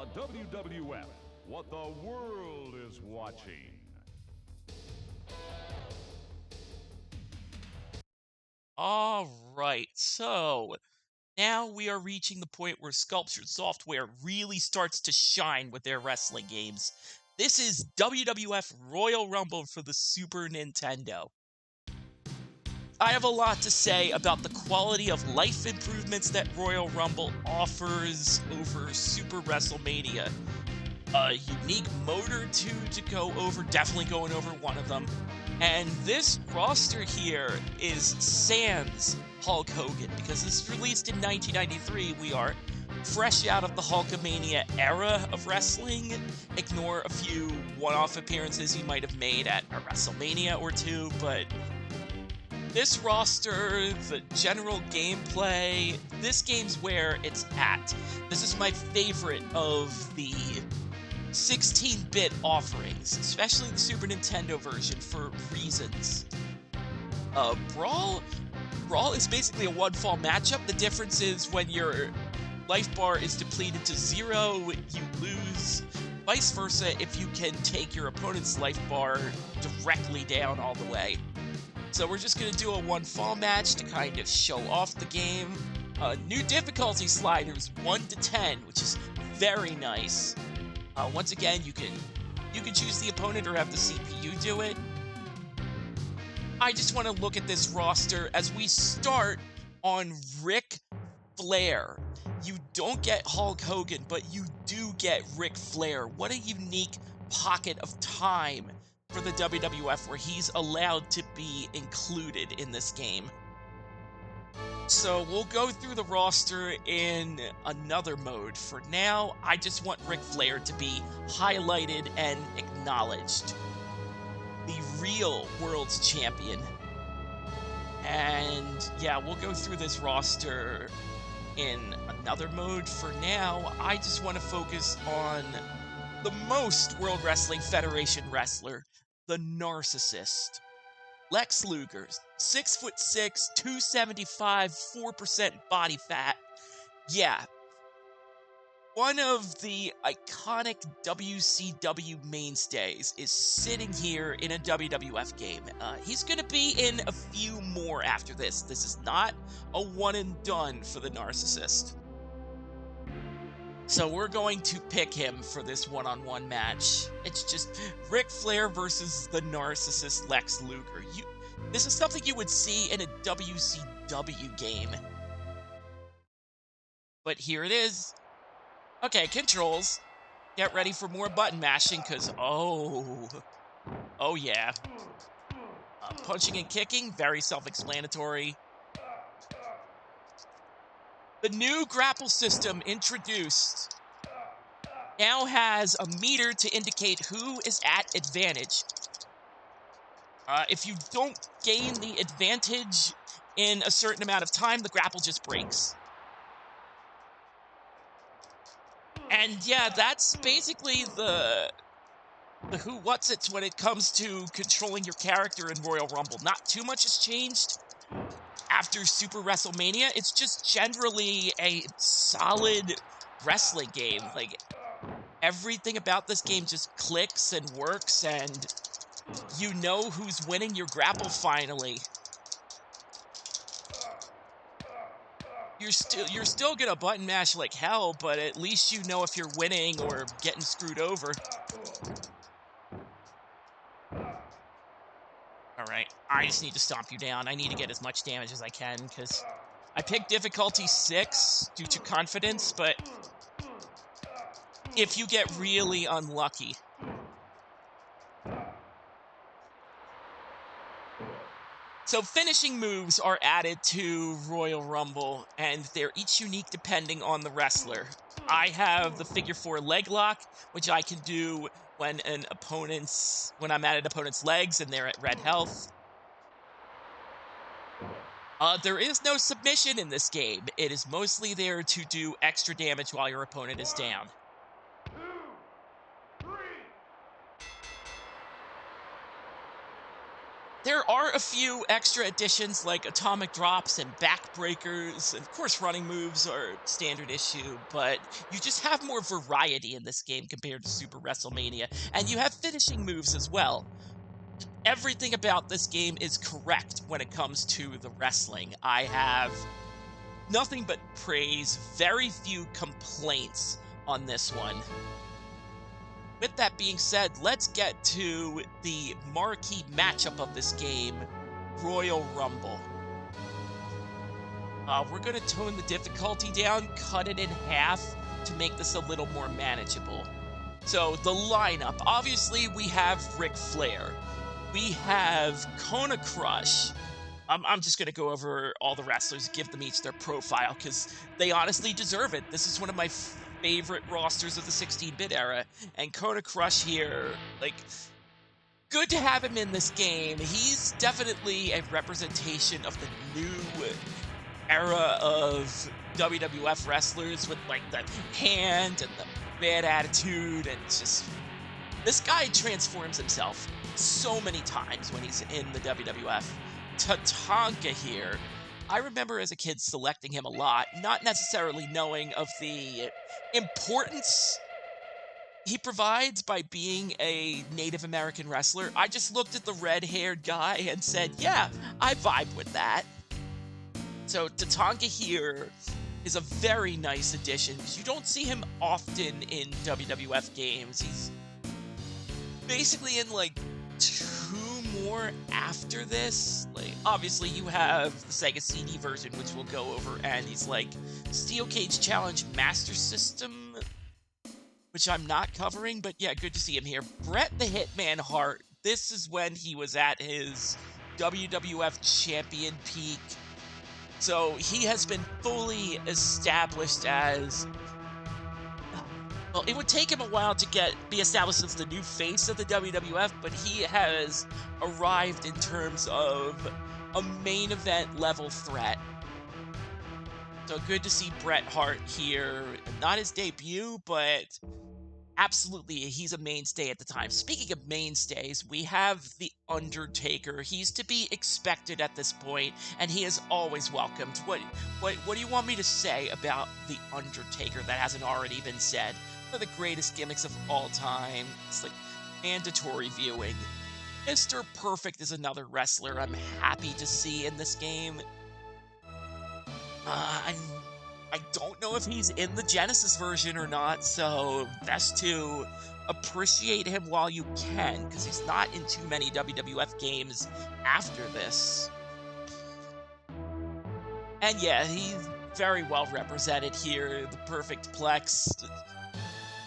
The WWF, what the world is watching. All right, so now we are reaching the point where Sculptured Software really starts to shine with their wrestling games. This is WWF Royal Rumble for the Super Nintendo. I have a lot to say about the quality of life improvements that Royal Rumble offers over Super Wrestlemania. A unique mode or two to go over, definitely going over one of them. And this roster here is sans Hulk Hogan, because this is released in 1993. We are fresh out of the Hulkamania era of wrestling. Ignore a few one-off appearances he might have made at a WrestleMania or two, but this roster, the general gameplay, this game's where it's at. This is my favorite of the 16-bit offerings, especially the Super Nintendo version, for reasons. Brawl is basically a one-fall matchup. The difference is when your life bar is depleted to 0, you lose. Vice versa, if you can take your opponent's life bar directly down all the way. So we're just going to do a one-fall match to kind of show off the game. New difficulty sliders, 1 to 10, which is very nice. Once again, you can choose the opponent or have the CPU do it. I just want to look at this roster as we start on Ric Flair. You don't get Hulk Hogan, but you do get Ric Flair. What a unique pocket of time for the WWF where he's allowed to be included in this game. So we'll go through the roster in another mode. For now, I just want Ric Flair to be highlighted and acknowledged. The real world's champion. And yeah, we'll go through this roster in another mode. For now, I just want to focus on the most World Wrestling Federation wrestler, the Narcissist. Lex Luger, 6'6", 275, 4% body fat. Yeah. One of the iconic WCW mainstays is sitting here in a WWF game. He's going to be in a few more after this. This is not a one and done for the Narcissist. So we're going to pick him for this one-on-one match. It's just Ric Flair versus the Narcissist Lex Luger. This is something you would see in a WCW game. But here it is. Okay, controls. Get ready for more button mashing, because, oh yeah. Punching and kicking, very self-explanatory. The new grapple system introduced now has a meter to indicate who is at advantage. If you don't gain the advantage in a certain amount of time, the grapple just breaks. And yeah, that's basically the who what's it's when it comes to controlling your character in Royal Rumble. Not too much has changed after Super Wrestlemania. It's just generally a solid wrestling game. Like, everything about this game just clicks and works, and you know who's winning your grapple finally. You're still gonna button mash like hell, but at least you know if you're winning or getting screwed over. Alright, I just need to stomp you down. I need to get as much damage as I can, because I picked difficulty 6 due to confidence, but if you get really unlucky. So finishing moves are added to Royal Rumble, and they're each unique depending on the wrestler. I have the figure 4 leg lock, which I can do when I'm at an opponent's legs and they're at red health. There is no submission in this game. It is mostly there to do extra damage while your opponent is down. There are a few extra additions like atomic drops and backbreakers, and of course running moves are standard issue, but you just have more variety in this game compared to Super WrestleMania, and you have finishing moves as well. Everything about this game is correct when it comes to the wrestling. I have nothing but praise, very few complaints on this one. With that being said, let's get to the marquee matchup of this game, Royal Rumble. We're going to tone the difficulty down, cut it in half to make this a little more manageable. So, the lineup. Obviously, we have Ric Flair. We have Kona Crush. I'm just going to go over all the wrestlers, give them each their profile, because they honestly deserve it. This is one of my favorite rosters of the 16-bit era, and Kona Crush here, like, good to have him in this game. He's definitely a representation of the new era of WWF wrestlers with, like, the hand and the bad attitude, and just... This guy transforms himself so many times when he's in the WWF. Tatanka here. I remember as a kid selecting him a lot, not necessarily knowing of the importance he provides by being a Native American wrestler. I just looked at the red-haired guy and said, yeah, I vibe with that. So Tatanka here is a very nice addition, because you don't see him often in WWF games. He's basically in, like, 2 more after this. Like, obviously you have the Sega CD version, which we'll go over, and he's like Steel Cage Challenge Master System, which I'm not covering, but yeah, good to see him here. Bret the Hitman Hart. This is when he was at his WWF champion peak. So he has been fully established as... Well, it would take him a while to be established as the new face of the WWF, but he has arrived in terms of a main event level threat. So good to see Bret Hart here. Not his debut, but absolutely, he's a mainstay at the time. Speaking of mainstays, we have The Undertaker. He's to be expected at this point, and he is always welcomed. What do you want me to say about The Undertaker that hasn't already been said? One of the greatest gimmicks of all time. It's like mandatory viewing. Mr. Perfect is another wrestler I'm happy to see in this game. I don't know if he's in the Genesis version or not, so best to appreciate him while you can, because he's not in too many WWF games after this. And yeah, he's very well represented here. The Perfect Plex.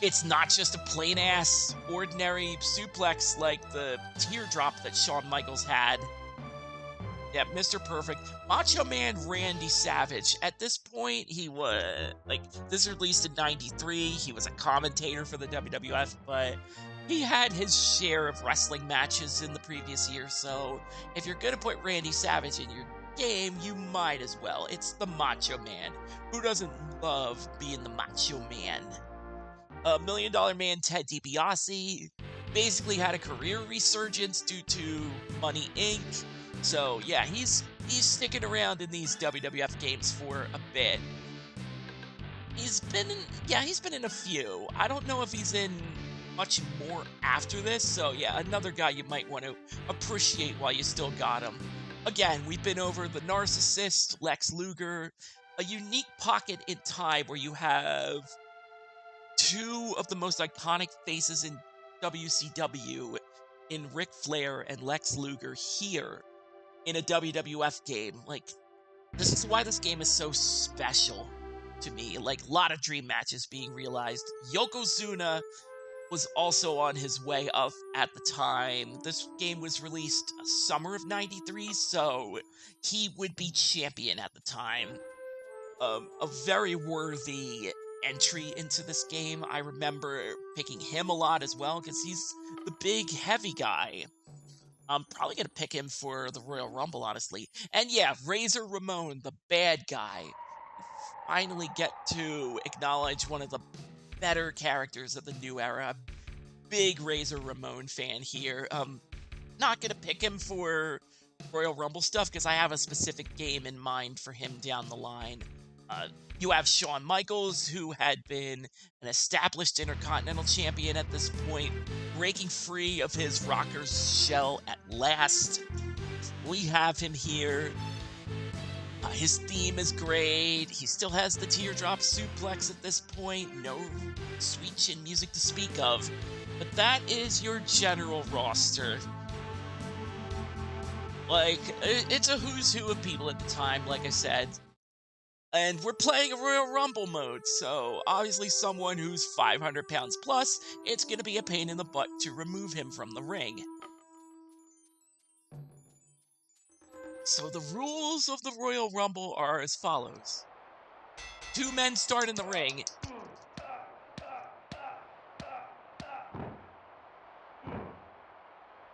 It's not just a plain-ass, ordinary suplex like the teardrop that Shawn Michaels had. Yeah, Mr. Perfect. Macho Man Randy Savage. At this point, he was, like, this was released in 93. He was a commentator for the WWF, but he had his share of wrestling matches in the previous year, so if you're gonna put Randy Savage in your game, you might as well. It's the Macho Man. Who doesn't love being the Macho Man? $1 Million Man Ted DiBiase basically had a career resurgence due to Money Inc. So yeah, he's sticking around in these WWF games for a bit. He's been in a few. I don't know if he's in much more after this. So yeah, another guy you might want to appreciate while you still got him. Again, we've been over the Narcissist, Lex Luger, a unique pocket in time where you have 2 of the most iconic faces in WCW in Ric Flair and Lex Luger here in a WWF game. Like, this is why this game is so special to me. Like, a lot of dream matches being realized. Yokozuna was also on his way up at the time. This game was released summer of 93, so he would be champion at the time. A very worthy entry into this game. I remember picking him a lot as well, because he's the big, heavy guy. I'm probably going to pick him for the Royal Rumble, honestly. And yeah, Razor Ramon, the bad guy. Finally get to acknowledge one of the better characters of the new era. Big Razor Ramon fan here. Not going to pick him for Royal Rumble stuff because I have a specific game in mind for him down the line. You have Shawn Michaels, who had been an established Intercontinental Champion at this point, breaking free of his rocker's shell at last. We have him here. His theme is great. He still has the teardrop suplex at this point. No sweet chin music to speak of. But that is your general roster. Like, it's a who's who of people at the time, like I said. And we're playing a Royal Rumble mode, so obviously someone who's 500 pounds plus, it's going to be a pain in the butt to remove him from the ring. So the rules of the Royal Rumble are as follows. 2 men start in the ring.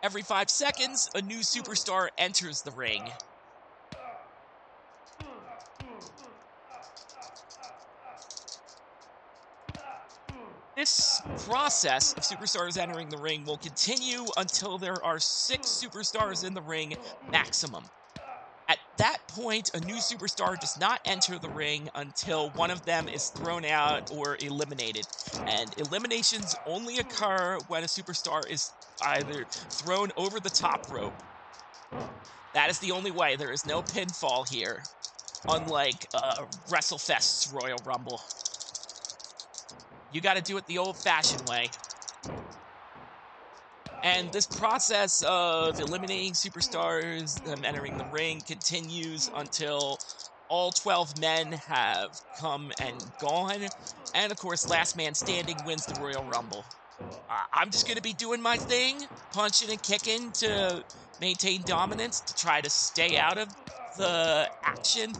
Every 5 seconds, a new superstar enters the ring. This process of superstars entering the ring will continue until there are 6 superstars in the ring maximum. At that point, a new superstar does not enter the ring until one of them is thrown out or eliminated. And eliminations only occur when a superstar is either thrown over the top rope. That is the only way. There is no pinfall here, unlike WrestleFest's Royal Rumble. You got to do it the old-fashioned way. And this process of eliminating superstars, them entering the ring, continues until all 12 men have come and gone. And, of course, last man standing wins the Royal Rumble. I'm just going to be doing my thing, punching and kicking to maintain dominance, to try to stay out of the action,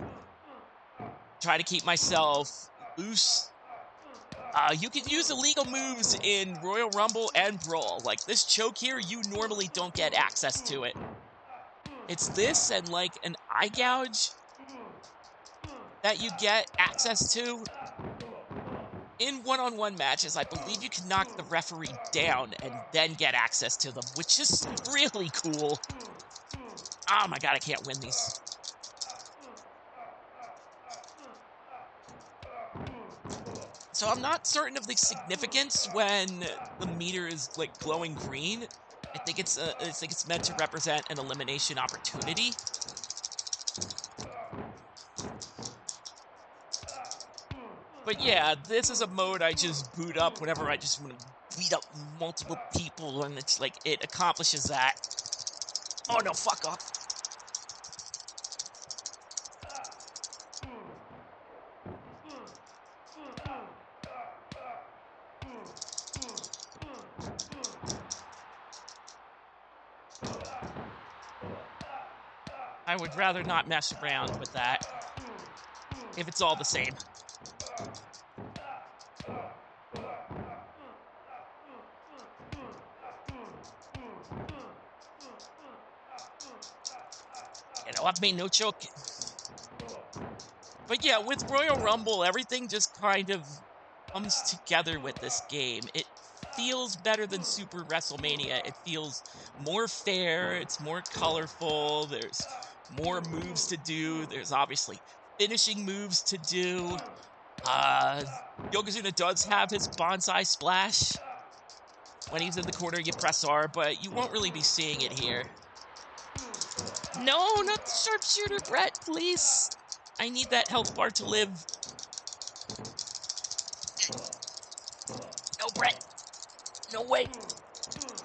try to keep myself loose. You can use illegal moves in Royal Rumble and Brawl. Like, this choke here, you normally don't get access to it. It's this and, like, an eye gouge that you get access to. In one-on-one matches, I believe you can knock the referee down and then get access to them, which is really cool. Oh my god, I can't win these. So I'm not certain of the significance when the meter is, like, glowing green. I think it's meant to represent an elimination opportunity. But yeah, this is a mode I just boot up whenever I just want to beat up multiple people, and it's like, it accomplishes that. Oh no, fuck off. I would rather not mess around with that, if it's all the same. You know, I've made no choke. But yeah, with Royal Rumble, everything just kind of comes together with this game. It feels better than Super Wrestlemania. It feels more fair, it's more colorful, there's more moves to do, there's obviously finishing moves to do. Yokozuna does have his bonsai splash. When he's in the corner, you press R, but you won't really be seeing it here. No, not the sharpshooter, Brett, please. I need that health bar to live. No, Brett. No way.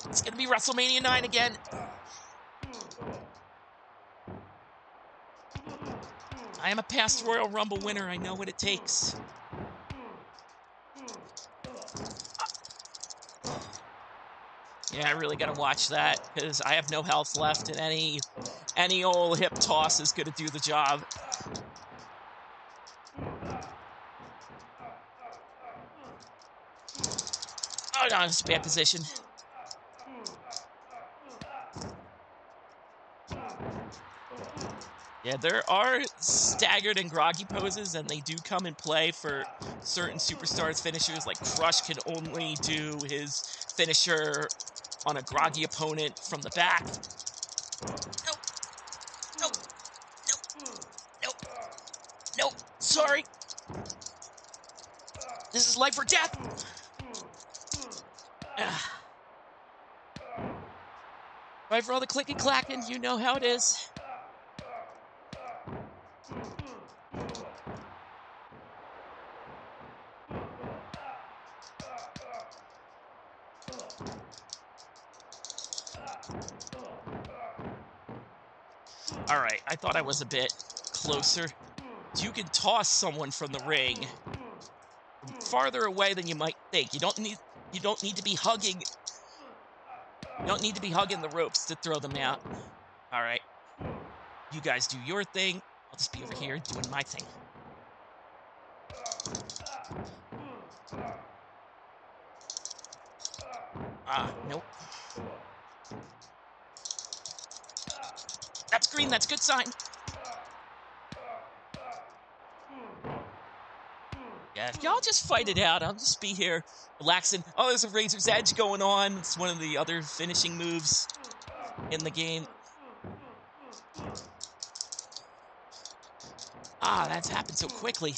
It's gonna be WrestleMania 9 again. I am a past Royal Rumble winner. I know what it takes. Yeah, I really gotta watch that, because I have no health left, and any old hip toss is gonna do the job. Oh no, it's a bad position. Yeah, there are staggered and groggy poses, and they do come in play for certain superstars' finishers. Like Crush can only do his finisher on a groggy opponent from the back. Nope. sorry. This is life or death. Right for all the clicking clacking, you know how it is. Alright, I thought I was a bit closer. You can toss someone from the ring farther away than you might think. You don't need to be hugging. You don't need to be hugging the ropes to throw them out. Alright. You guys do your thing. I'll just be over here doing my thing. Nope. That's green, that's a good sign. Yeah, y'all just fight it out. I'll just be here relaxing. Oh, there's a Razor's Edge going on. It's one of the other finishing moves in the game. That's happened so quickly.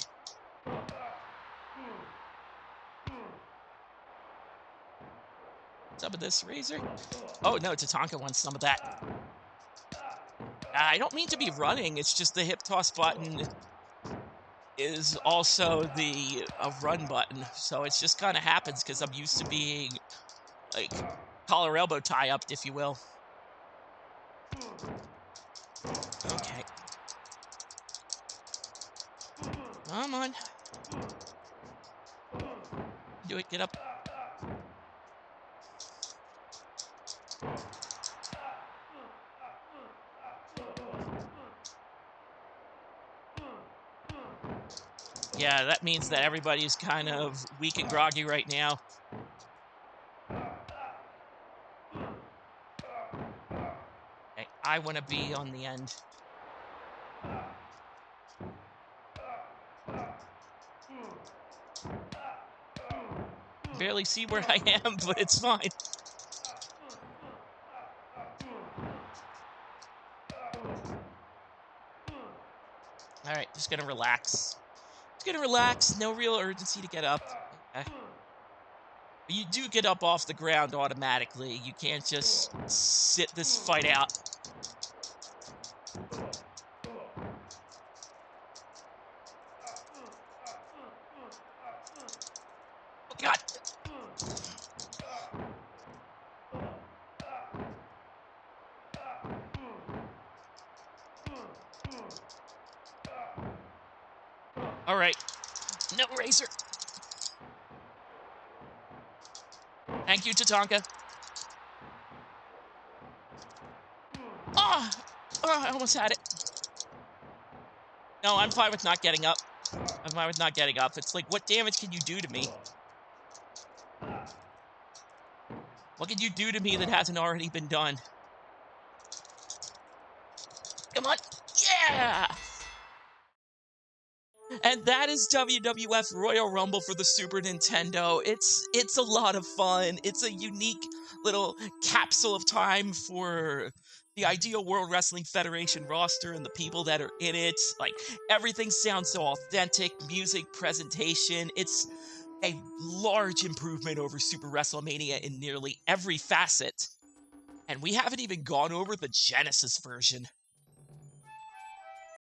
Some of this Razor? Oh, no, Tatanka wants some of that. I don't mean to be running. It's just the hip toss button is also the run button. So it just kind of happens because I'm used to being, like, collar elbow tie-up, if you will. Okay. Come on. Do it, get up. Yeah, that means that everybody's kind of weak and groggy right now. Okay, I want to be on the end. Barely see where I am, but it's fine. Alright, just gonna relax. Just gonna relax, no real urgency to get up. Okay. But you do get up off the ground automatically. You can't just sit this fight out. Oh, God! Alright. No Razor. Thank you, Tatanka. I almost had it. No, I'm fine with not getting up. I'm fine with not getting up. It's like, what damage can you do to me? What can you do to me that hasn't already been done? Come on. Yeah! And that is WWF Royal Rumble for the Super Nintendo. It's a lot of fun. It's a unique little capsule of time for the ideal World Wrestling Federation roster and the people that are in it. Like, everything sounds so authentic. Music, presentation. It's a large improvement over Super Wrestlemania in nearly every facet. And we haven't even gone over the Genesis version.